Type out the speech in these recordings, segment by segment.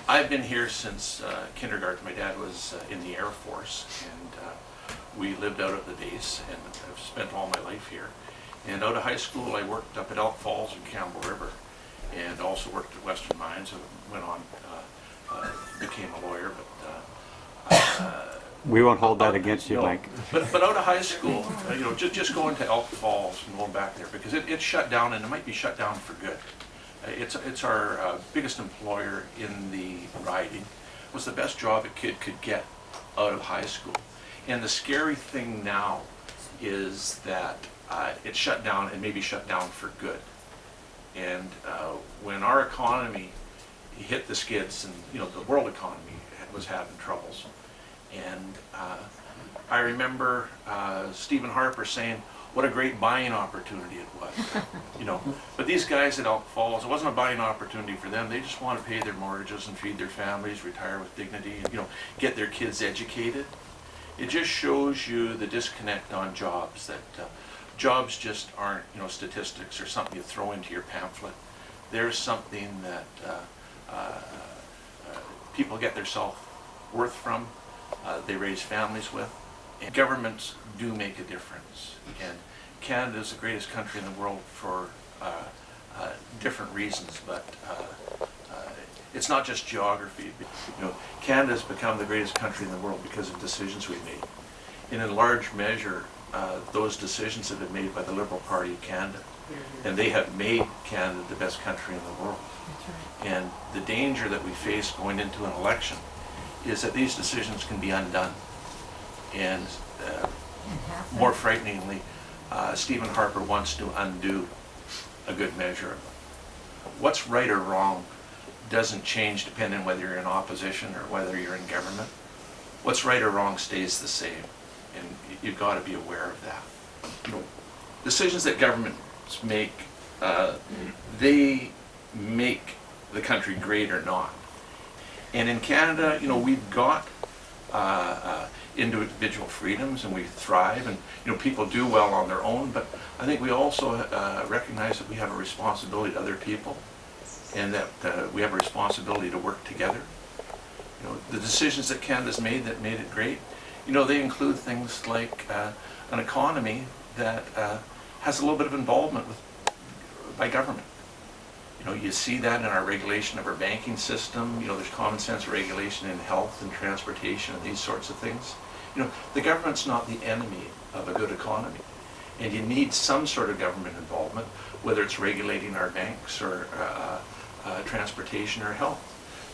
I've been here since kindergarten. My dad was in the Air Force, and we lived out at the base, and I've spent all my life here. And out of high school, I worked up at Elk Falls and Campbell River, and also worked at Western Mines. I went on, became a lawyer, but we won't hold that against you, no. Mike. But out of high school, you know, just going to Elk Falls and going back there, because it's shut down, and it might be shut down for good. It's our biggest employer in the riding. It was the best job a kid could get out of high school. And the scary thing now is that it's shut down, and maybe shut down for good. And when our economy hit the skids, and you know, the world economy was having troubles, and I remember Stephen Harper saying what a great buying opportunity it was, you know. But these guys at Elk Falls, it wasn't a buying opportunity for them. They just want to pay their mortgages and feed their families, retire with dignity, and, you know, get their kids educated. It just shows you the disconnect on jobs, that jobs just aren't, you know, statistics or something you throw into your pamphlet. There's something that people get their self-worth from, they raise families with, and governments do make a difference. And Canada is the greatest country in the world for different reasons, but it's not just geography. You know, Canada has become the greatest country in the world because of decisions we've made. And in large measure, those decisions have been made by the Liberal Party of Canada, and they have made Canada the best country in the world. And the danger that we face going into an election is that these decisions can be undone. And more frighteningly, Stephen Harper wants to undo a good measure of it. What's right or wrong doesn't change depending on whether you're in opposition or whether you're in government. What's right or wrong stays the same, and you've got to be aware of that. You know, decisions that governments make, they make the country great or not. And in Canada, you know, we've got individual freedoms, and we thrive, and you know, people do well on their own, but I think we also recognize that we have a responsibility to other people, and that we have a responsibility to work together. You know, the decisions that Canada's made that made it great, you know, they include things like an economy that has a little bit of involvement by government. You know, you see that in our regulation of our banking system. You know, there's common sense regulation in health and transportation and these sorts of things. You know, the government's not the enemy of a good economy, and you need some sort of government involvement, whether it's regulating our banks or transportation or health.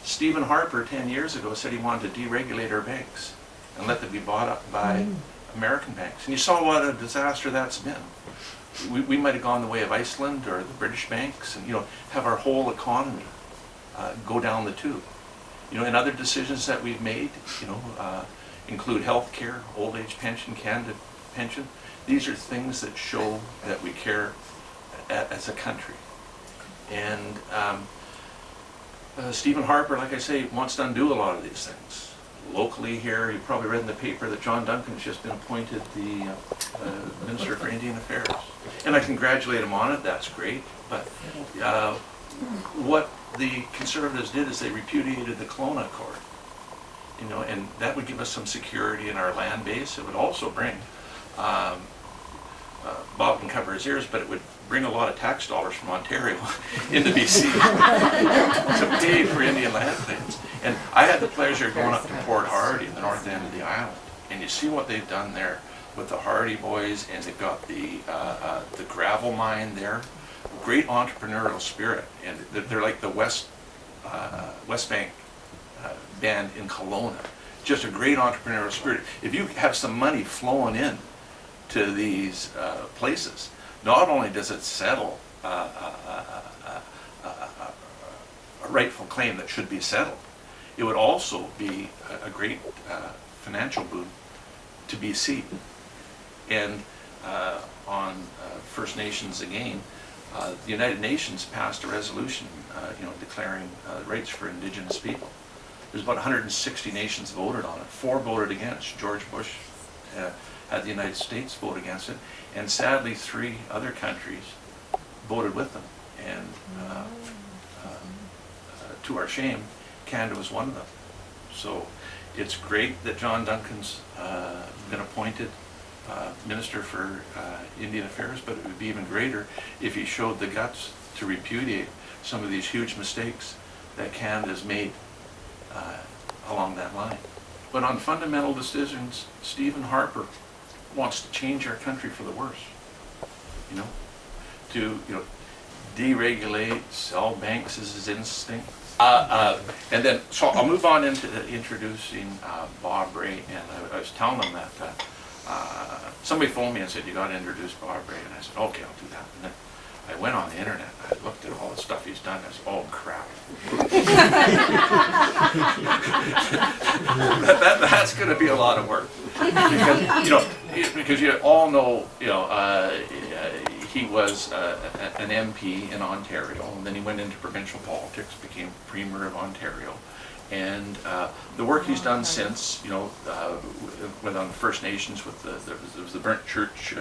Stephen Harper 10 years ago said he wanted to deregulate our banks and let them be bought up by American banks. And you saw what a disaster that's been. We might have gone the way of Iceland or the British banks, and you know, have our whole economy go down the tube. You know, and other decisions that we've made, you know, include health care, old age pension, Canada pension. These are things that show that we care as a country. And Stephen Harper, like I say, wants to undo a lot of these things. Locally here, you probably read in the paper that John Duncan's just been appointed the Minister for Indian Affairs. And I congratulate him on it, that's great. But what the Conservatives did is they repudiated the Kelowna Accord. You know, and that would give us some security in our land base. It would also bring, Bob can cover his ears, but it would bring a lot of tax dollars from Ontario into BC to pay for Indian land claims. And I had the pleasure of going up to Port Hardy in the north end of the island, and you see what they've done there with the Hardy boys, and they've got the gravel mine there. Great entrepreneurial spirit, and they're like the West Bank band in Kelowna. Just a great entrepreneurial spirit. If you have some money flowing in to these places, not only does it settle a rightful claim that should be settled, it would also be a great financial boon to BC. And on First Nations again, the United Nations passed a resolution, you know, declaring rights for Indigenous people. There's about 160 nations voted on it. 4 voted against. George Bush had the United States vote against it, and sadly 3 other countries voted with them. And to our shame, Canada was one of them. So it's great that John Duncan's been appointed Minister for Indian Affairs, but it would be even greater if he showed the guts to repudiate some of these huge mistakes that Canada's made along that line. But on fundamental decisions, Stephen Harper wants to change our country for the worse. To deregulate, sell banks is his instinct. And then, so I'll move on into introducing Bob Rae, and I was telling them that somebody phoned me and said, you got to introduce Bob Rae, and I said, okay, I'll do that. And then I went on the internet, I looked at all the stuff he's done, and I said, oh crap. That's going to be a lot of work. Because you all know, he was an MP in Ontario, and then he went into provincial politics, became Premier of Ontario. And the work he's done since, with on the First Nations, with there was the burnt church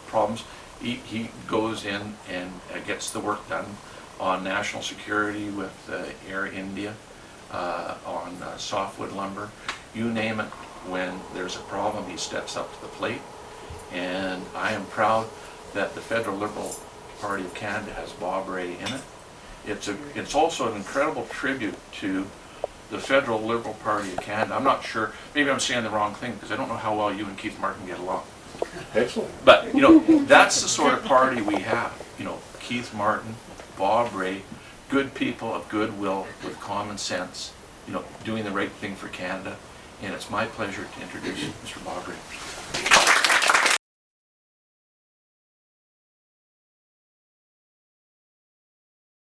problems, he goes in and gets the work done on national security with Air India, on softwood lumber, you name it. When there's a problem, he steps up to the plate. And I am proud that the Federal Liberal Party of Canada has Bob Rae in it. It's also an incredible tribute to the Federal Liberal Party of Canada. I'm not sure, maybe I'm saying the wrong thing, because I don't know how well you and Keith Martin get along. Excellent. But, that's the sort of party we have. Keith Martin, Bob Rae, good people of goodwill with common sense, doing the right thing for Canada. And it's my pleasure to introduce Mr. Bob Rae.